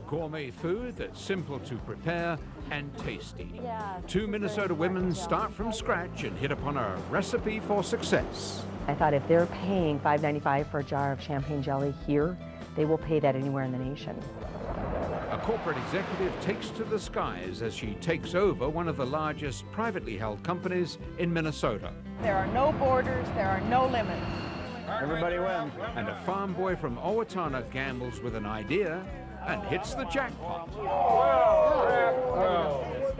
Gourmet food that's simple to prepare and tasty. Yeah, Two Minnesota women start from scratch and hit upon a recipe for success. I thought if they're paying $5.95 for a jar of champagne jelly here, they will pay that anywhere in the nation. A corporate executive takes to the skies as she takes over one of the largest privately held companies in Minnesota. There are no borders, there are no limits. Everybody wins. And a farm boy from Owatonna gambles with an idea and hits the jackpot.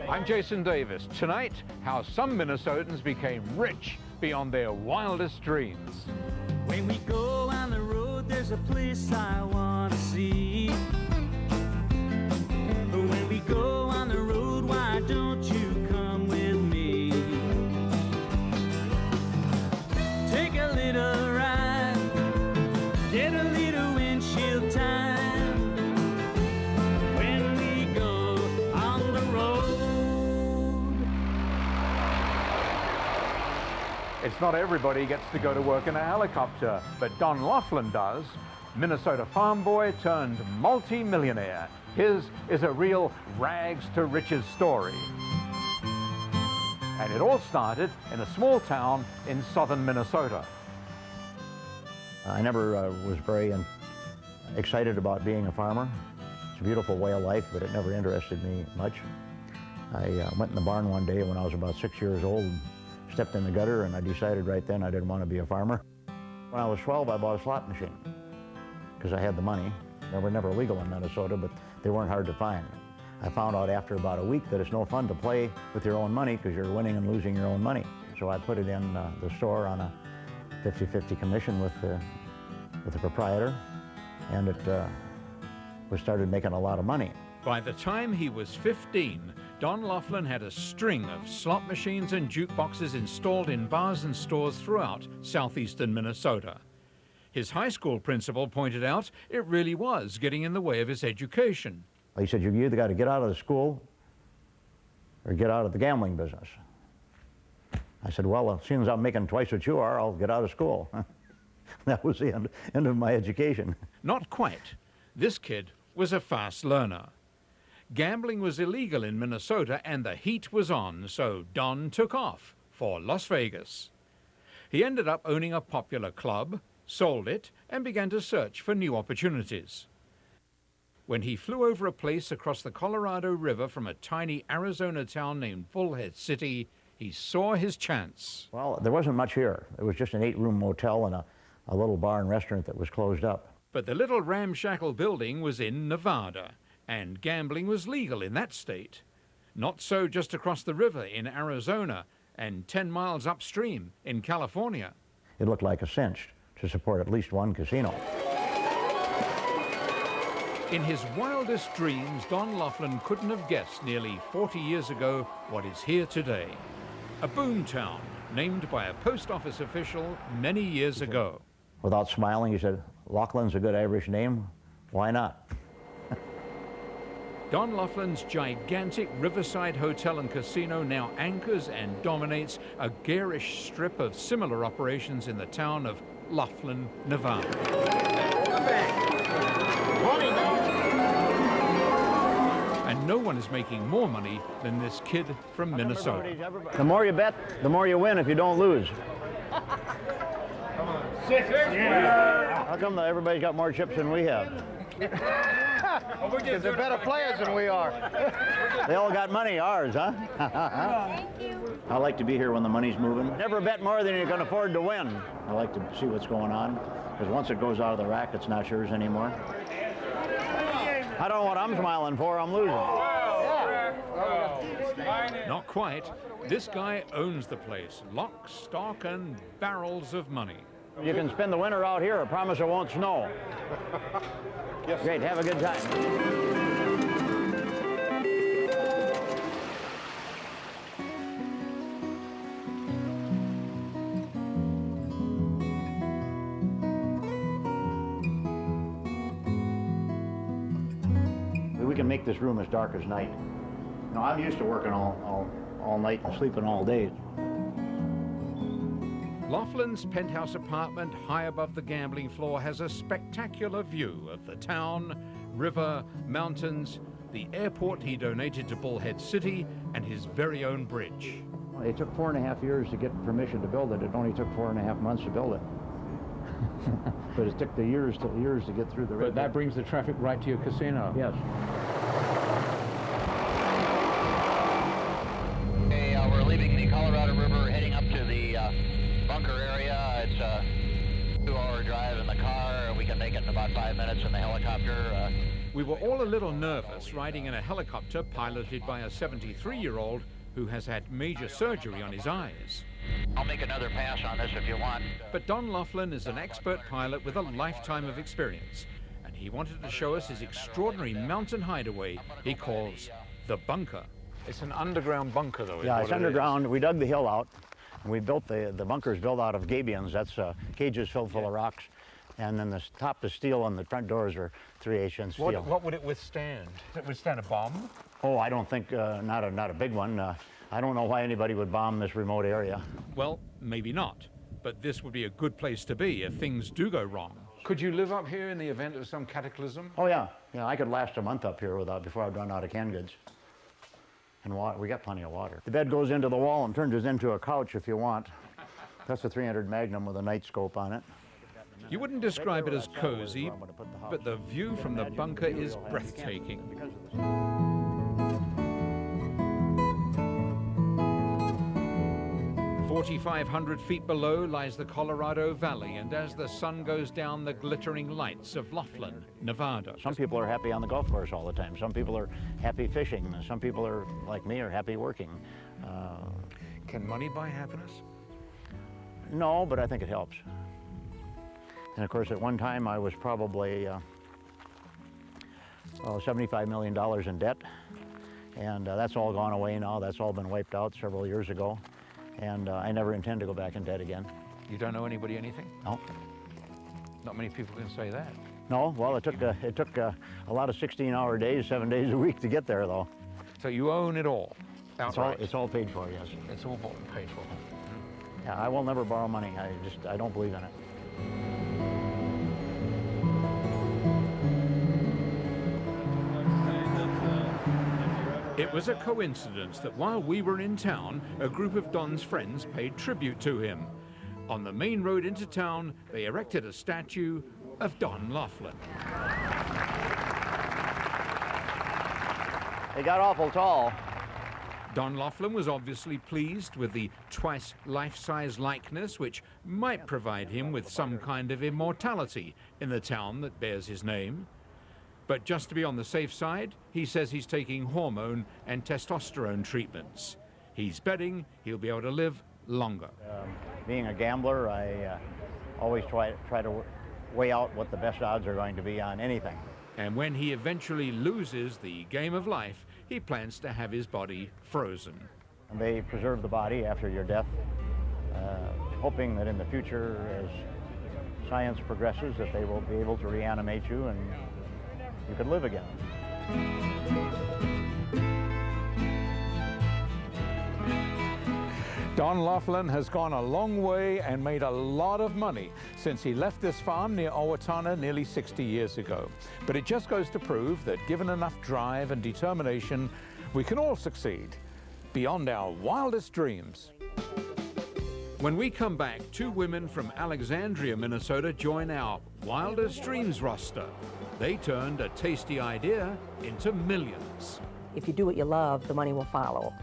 I'm Jason Davis. Tonight, how some Minnesotans became rich beyond their wildest dreams. When we go on the road, there's a place I want to see. When we go on the road, why don't you come with me? Take a little ride, get a little windshield time. When we go on the road. It's not everybody gets to go to work in a helicopter, but Don Laughlin does. Minnesota farm boy turned multi-millionaire. His is a real rags to riches story. And it all started in a small town in southern Minnesota. I never was very excited about being a farmer. It's a beautiful way of life, but it never interested me much. I went in the barn one day when I was about 6 years old, stepped in the gutter, and I decided right then I didn't want to be a farmer. When I was 12, I bought a slot machine because I had the money. They were never legal in Minnesota, but they weren't hard to find. I found out after about a week that it's no fun to play with your own money because you're winning and losing your own money. So I put it in the store on a 50-50 commission with the proprietor, and it started making a lot of money. By the time he was 15, Don Laughlin had a string of slot machines and jukeboxes installed in bars and stores throughout southeastern Minnesota. His high school principal pointed out it really was getting in the way of his education. He said, you either got to get out of the school or get out of the gambling business. I said, well, as soon as I'm making twice what you are, I'll get out of school. That was the end of my education. Not quite. This kid was a fast learner. Gambling was illegal in Minnesota and the heat was on, so Don took off for Las Vegas. He ended up owning a popular club, sold it, and began to search for new opportunities. When he flew over a place across the Colorado River from a tiny Arizona town named Bullhead City, he saw his chance. Well, there wasn't much here. It was just an 8-room motel and a little bar and restaurant that was closed up. But the little ramshackle building was in Nevada, and gambling was legal in that state. Not so just across the river in Arizona and 10 miles upstream in California. It looked like a cinch to support at least one casino. In his wildest dreams, Don Laughlin couldn't have guessed nearly 40 years ago what is here today. A boomtown named by a post office official many years ago. Without smiling, he said, Laughlin's a good Irish name. Why not? Don Laughlin's gigantic riverside hotel and casino now anchors and dominates a garish strip of similar operations in the town of Laughlin, Nevada. And no one is making more money than this kid from Minnesota. The more you bet, the more you win if you don't lose. How come everybody's got more chips than we have? Because they're better players than we are. They all got money, ours, huh? Thank you. I like to be here when the money's moving. Never bet more than you can afford to win. I like to see what's going on, because once it goes out of the rack, it's not yours anymore. I don't know what I'm smiling for, I'm losing. Not quite. This guy owns the place. Lock, stock, and barrels of money. You can spend the winter out here. I promise it won't snow. Yes. Great, have a good time. We can make this room as dark as night. You know, I'm used to working all night and sleeping all day. Laughlin's penthouse apartment high above the gambling floor has a spectacular view of the town, river, mountains, the airport he donated to Bullhead City, and his very own bridge. It took 4.5 years to get permission to build it. It only took 4.5 months to build it. But it took the years to get through the red. But that brings the traffic right to your casino. Yes. Okay, we're leaving the Colorado River, heading up to the bunker area. It's a 2-hour drive in the car. We can make it in about 5 minutes in the helicopter. We were all a little nervous riding in a helicopter piloted by a 73-year-old who has had major surgery on his eyes. I'll make another pass on this if you want. But Don Laughlin is an expert pilot with a lifetime of experience, and he wanted to show us his extraordinary mountain hideaway he calls the bunker. It's an underground bunker, though. Yeah, it's underground. We dug the hill out, and we built the bunker's built out of gabions. That's cages filled full of rocks. And then the top is steel, and the front doors are 3/8 inch steel. What would it withstand? Does it withstand a bomb? Oh, I don't think, not a big one. I don't know why anybody would bomb this remote area. Well, maybe not, but this would be a good place to be if things do go wrong. Could you live up here in the event of some cataclysm? Oh yeah, I could last a month up here before I'd run out of canned goods. And water, we got plenty of water. The bed goes into the wall and turns into a couch if you want. That's a 300 Magnum with a night scope on it. You wouldn't describe it as cozy, but the view from the bunker is breathtaking. 4,500 feet below lies the Colorado Valley, and as the sun goes down, the glittering lights of Laughlin, Nevada. Some people are happy on the golf course all the time. Some people are happy fishing. Some people are, like me, are happy working. Can money buy happiness? No, but I think it helps. And of course, at one time, I was probably $75 million in debt. And that's all gone away now. That's all been wiped out several years ago. And I never intend to go back in debt again. You don't owe anybody anything? No. Not many people can say that. No, well, it took a lot of 16-hour days, 7 days a week to get there, though. So you own it all? Outright? It's all paid for, yes. It's all bought and paid for. Yeah, I will never borrow money. I don't believe in it. It was a coincidence that while we were in town, a group of Don's friends paid tribute to him. On the main road into town, they erected a statue of Don Laughlin. They got awful tall. Don Laughlin was obviously pleased with the twice life-size likeness, which might provide him with some kind of immortality in the town that bears his name. But just to be on the safe side, he says he's taking hormone and testosterone treatments. He's betting he'll be able to live longer. Being a gambler, I always try to weigh out what the best odds are going to be on anything. And when he eventually loses the game of life, he plans to have his body frozen. And they preserve the body after your death, hoping that in the future, as science progresses, that they will be able to reanimate you and you could live again. Don Laughlin has gone a long way and made a lot of money since he left this farm near Owatonna nearly 60 years ago. But it just goes to prove that given enough drive and determination, we can all succeed beyond our wildest dreams. When we come back, two women from Alexandria, Minnesota join our Wildest Dreams roster. They turned a tasty idea into millions. If you do what you love, the money will follow.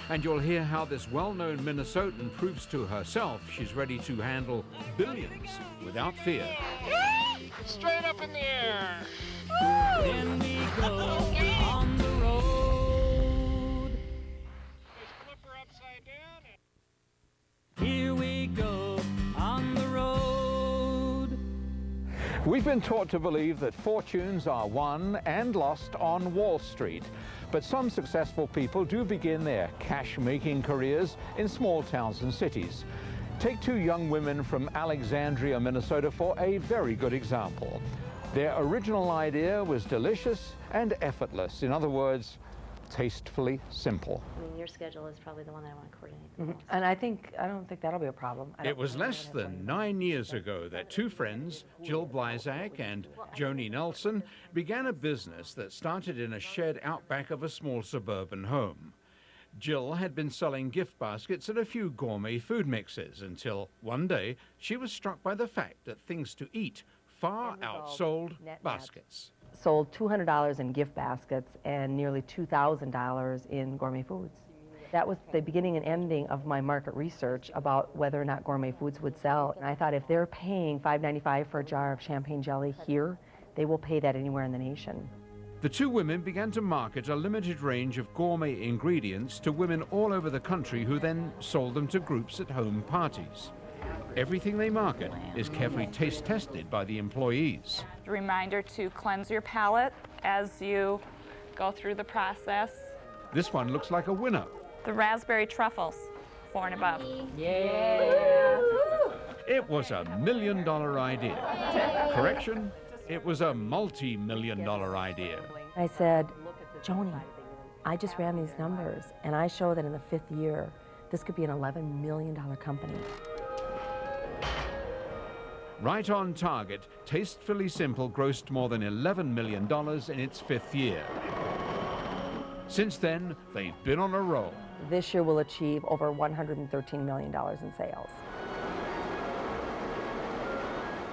And you'll hear how this well-known Minnesotan proves to herself she's ready to handle billions without fear. Straight up in the air. Then we go on the road. Flip her upside down. Here we go on the road. We've been taught to believe that fortunes are won and lost on Wall Street. But some successful people do begin their cash-making careers in small towns and cities. Take two young women from Alexandria, Minnesota for a very good example. Their original idea was delicious and effortless. In other words, tastefully simple. I mean, your schedule is probably the one that I want to coordinate the most. And I don't think that'll be a problem. It was less than 9 years ago that two friends, Jill Blyzak and Joni Nelson, began a business that started in a shed out back of a small suburban home. Jill had been selling gift baskets and a few gourmet food mixes until one day she was struck by the fact that things to eat far outsold baskets. Sold $200 in gift baskets and nearly $2,000 in gourmet foods. That was the beginning and ending of my market research about whether or not gourmet foods would sell. And I thought if they're paying $5.95 for a jar of champagne jelly here, they will pay that anywhere in the nation. The two women began to market a limited range of gourmet ingredients to women all over the country who then sold them to groups at home parties. Everything they market is carefully taste tested by the employees. A reminder to cleanse your palate as you go through the process. This one looks like a winner. The raspberry truffles, 4 and above. Yeah! It was a $1 million idea. Correction, it was a multi-million-dollar idea. I said, Joni, I just ran these numbers, and I show that in the 5th year, this could be an $11 million company. Right on target, Tastefully Simple grossed more than $11 million in its 5th year. Since then, they've been on a roll. This year will achieve over $113 million in sales.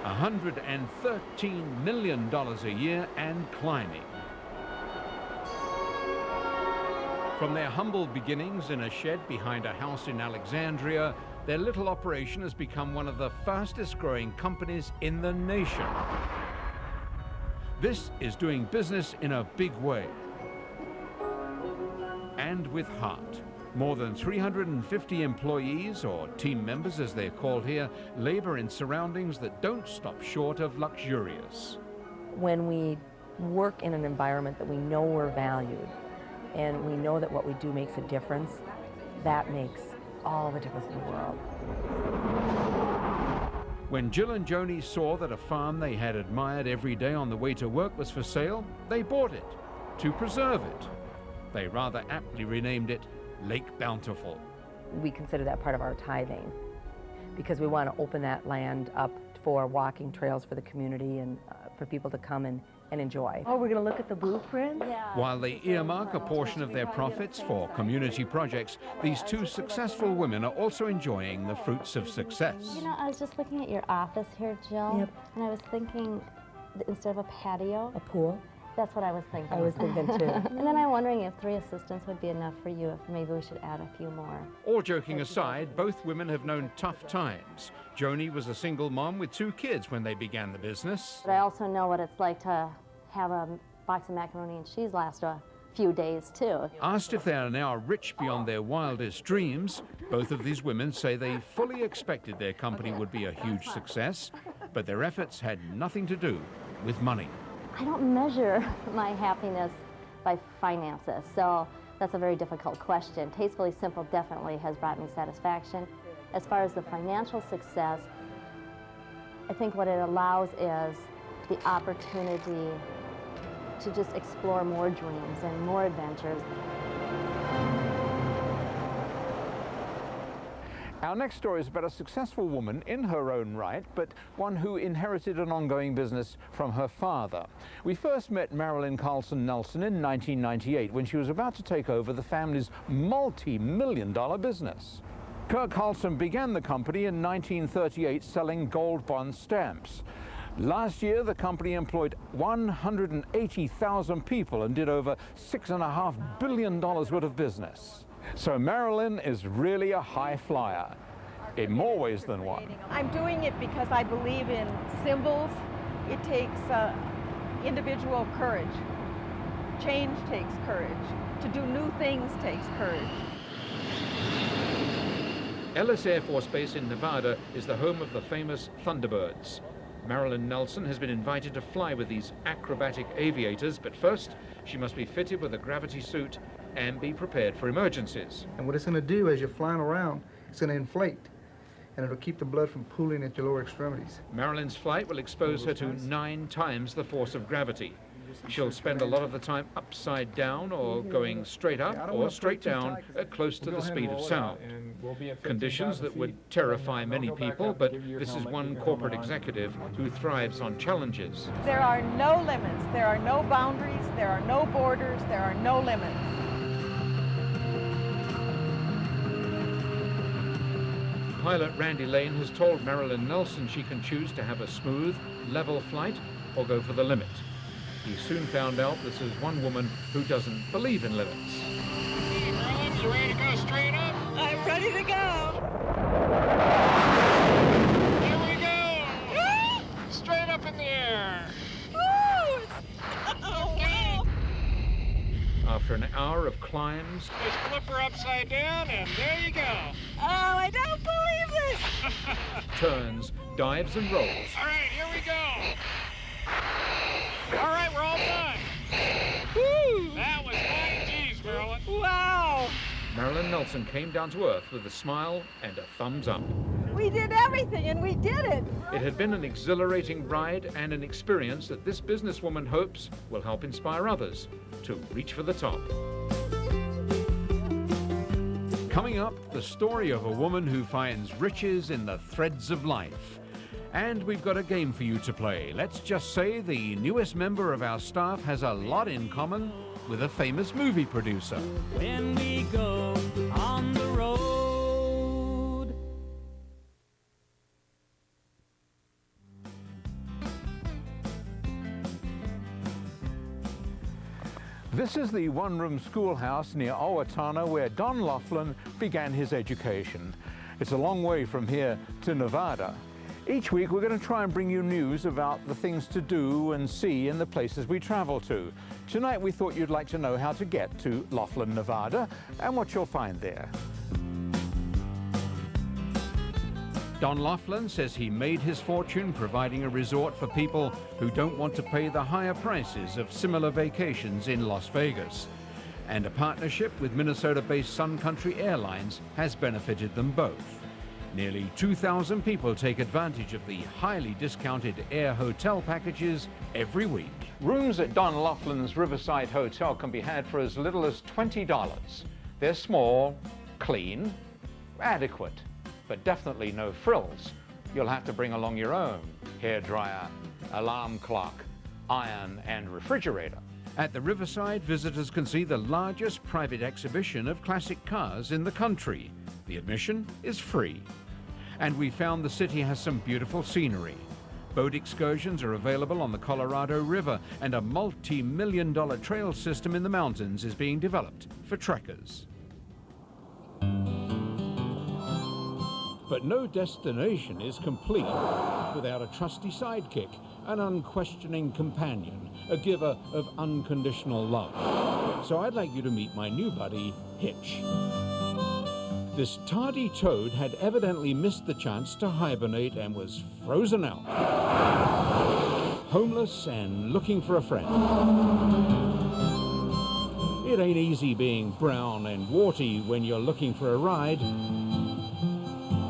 $113 million a year and climbing. From their humble beginnings in a shed behind a house in Alexandria, their little operation has become one of the fastest growing companies in the nation. This is doing business in a big way. And with heart. More than 350 employees, or team members as they're called here, labor in surroundings that don't stop short of luxurious. When we work in an environment that we know we're valued, and we know that what we do makes a difference, that makes all the difference in the world. When Jill and Joni saw that a farm they had admired every day on the way to work was for sale, they bought it to preserve it. They rather aptly renamed it Lake Bountiful. We consider that part of our tithing because we want to open that land up for walking trails for the community and for people to come and enjoy. Oh, we're going to look at the blueprints? Yeah. While they earmark a portion of their profits for community projects, these two successful women are also enjoying the fruits of success. You know, I was just looking at your office here, Jill, Yep. and I was thinking, instead of a patio, A pool? that's what I was thinking. I was thinking too. And then I'm wondering if 3 assistants would be enough for you, if maybe we should add a few more. All joking aside, both women have known tough times. Joni was a single mom with 2 kids when they began the business. But I also know what it's like to have a box of macaroni and cheese last a few days, too. Asked if they are now rich beyond their wildest dreams, both of these women say they fully expected their company would be a huge success, but their efforts had nothing to do with money. I don't measure my happiness by finances, so that's a very difficult question. Tastefully Simple definitely has brought me satisfaction. As far as the financial success, I think what it allows is the opportunity to just explore more dreams and more adventures. Our next story is about a successful woman in her own right, but one who inherited an ongoing business from her father. We first met Marilyn Carlson Nelson in 1998 when she was about to take over the family's multi-million-dollar business. Kirk Carlson began the company in 1938 selling gold bond stamps. Last year, the company employed 180,000 people and did over $6.5 billion worth of business. So Marilyn is really a high flyer, in more ways than one. I'm doing it because I believe in symbols. It takes individual courage. Change takes courage. To do new things takes courage. Ellis Air Force Base in Nevada is the home of the famous Thunderbirds. Marilyn Nelson has been invited to fly with these acrobatic aviators, but first she must be fitted with a gravity suit and be prepared for emergencies. And what it's going to do as you're flying around, it's going to inflate. and it'll keep the blood from pooling at your lower extremities. Marilyn's flight will expose her to 9 times the force of gravity. She'll spend a lot of the time upside down or going straight up or straight down close to the speed of sound. Conditions that would terrify many people, but this is one corporate executive who thrives on challenges. There are no limits, there are no boundaries, there are no borders, there are no limits. Pilot Randy Lane has told Marilyn Nelson she can choose to have a smooth, level flight or go for the limit. He soon found out this is one woman who doesn't believe in limits. Hey, Marilyn, you ready to go straight up? I'm ready to go. Here we go. Straight up in the air. Woo! Oh, wow. After an hour of climbs, Just flip her upside down, and there you go. Oh, I don't believe this. turns, dives and rolls, All right, here we go. All right, we're all done. Woo! That was 9 G's, Marilyn. Wow. Marilyn Nelson came down to earth with a smile and a thumbs up. We did everything, and we did it. It had been an exhilarating ride and an experience that this businesswoman hopes will help inspire others to reach for the top. Coming up, the story of a woman who finds riches in the threads of life. And we've got a game for you to play. Let's just say the newest member of our staff has a lot in common with a famous movie producer. When we go on the road. This is the one-room schoolhouse near Owatonna where Don Laughlin began his education. It's a long way from here to Nevada. Each week we're going to try and bring you news about the things to do and see in the places we travel to. Tonight we thought you'd like to know how to get to Laughlin, Nevada, and what you'll find there. Don Laughlin says he made his fortune providing a resort for people who don't want to pay the higher prices of similar vacations in Las Vegas. And a partnership with Minnesota-based Sun Country Airlines has benefited them both. Nearly 2,000 people take advantage of the highly discounted air hotel packages every week. Rooms at Don Laughlin's Riverside Hotel can be had for as little as $20. They're small, clean, adequate, but definitely no frills. You'll have to bring along your own hairdryer, alarm clock, iron and refrigerator. At the Riverside, visitors can see the largest private exhibition of classic cars in the country. The admission is free. And we found the city has some beautiful scenery. Boat excursions are available on the Colorado River, and a multi-million-dollar trail system in the mountains is being developed for trekkers. But no destination is complete without a trusty sidekick, an unquestioning companion, a giver of unconditional love. So I'd like you to meet my new buddy, Hitch. This tardy toad had evidently missed the chance to hibernate and was frozen out. Homeless and looking for a friend. It ain't easy being brown and warty when you're looking for a ride.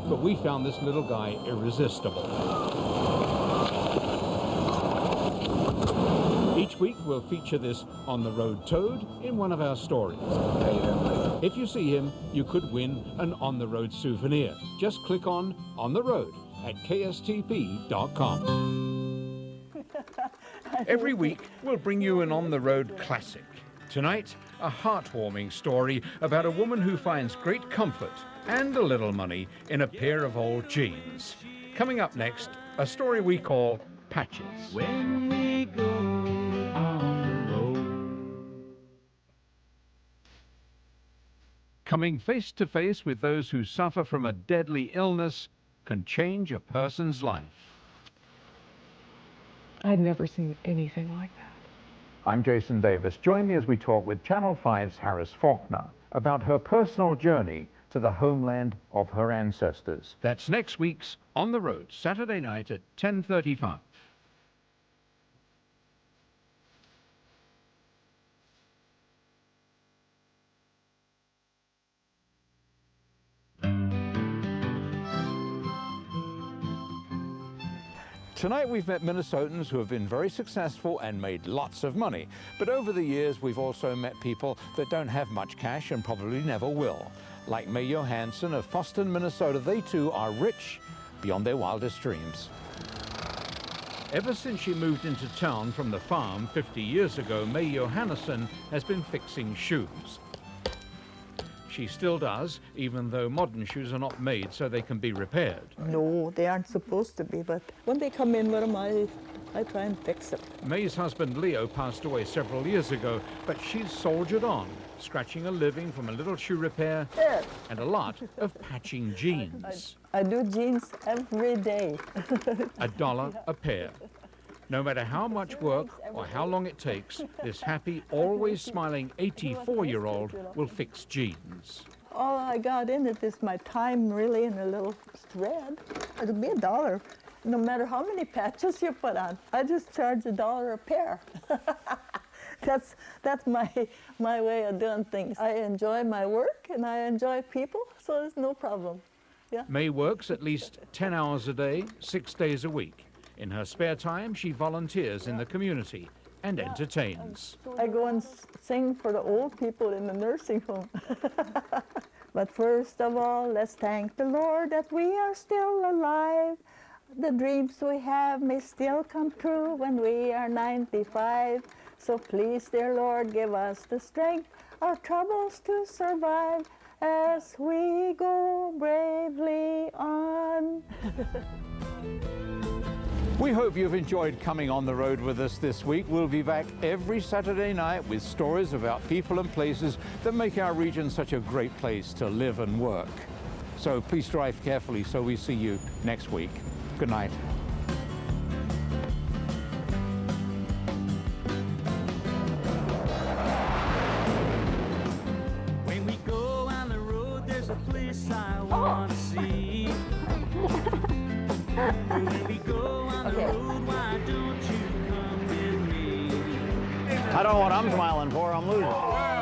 But we found this little guy irresistible. Each week we'll feature this on-the-road toad in one of our stories. If you see him, you could win an on-the-road souvenir. Just click on the Road at KSTP.com. Every week we'll bring you an on-the-road classic. Tonight, a heartwarming story about a woman who finds great comfort and a little money in a pair of old jeans. Coming up next, a story we call Patches. When we go on the road. Coming face to face with those who suffer from a deadly illness can change a person's life. I'd never seen anything like that. I'm Jason Davis. Join me as we talk with Channel 5's Harris Faulkner about her personal journey to the homeland of her ancestors. That's next week's On the Road, Saturday night at 10:35. Tonight we've met Minnesotans who have been very successful and made lots of money. But over the years we've also met people that don't have much cash and probably never will. Like May Johansson of Foston, Minnesota, they too are rich beyond their wildest dreams. Ever since she moved into town from the farm 50 years ago, May Johansson has been fixing shoes. She still does, even though modern shoes are not made so they can be repaired. No, they aren't supposed to be, but when they come in with them, I try and fix them. May's husband Leo passed away several years ago, but she's soldiered on, scratching a living from a little shoe repair and a lot of patching jeans. I do jeans every day. $1 a pair. No matter how much work or how long it takes, this happy, always smiling 84-year-old will fix jeans. All I got in it is my time, really, and a little thread. It'll be $1, no matter how many patches you put on. I just charge $1 a pair. That's my way of doing things. I enjoy my work, and I enjoy people, so there's no problem. Yeah. May works at least 10 hours a day, 6 days a week. In her spare time, she volunteers in the community and entertains. I go and sing for the old people in the nursing home. But first of all, let's thank the Lord that we are still alive. The dreams we have may still come true when we are 95. So please, dear Lord, give us the strength, our troubles to survive as we go bravely on. We hope you've enjoyed coming on the road with us this week. We'll be back every Saturday night with stories about people and places that make our region such a great place to live and work. So please drive carefully so we see you next week. Good night. When we go on the road, there's a place I want to see. When we go on the road, why don't you come with me? I don't know what I'm smiling for, I'm losing.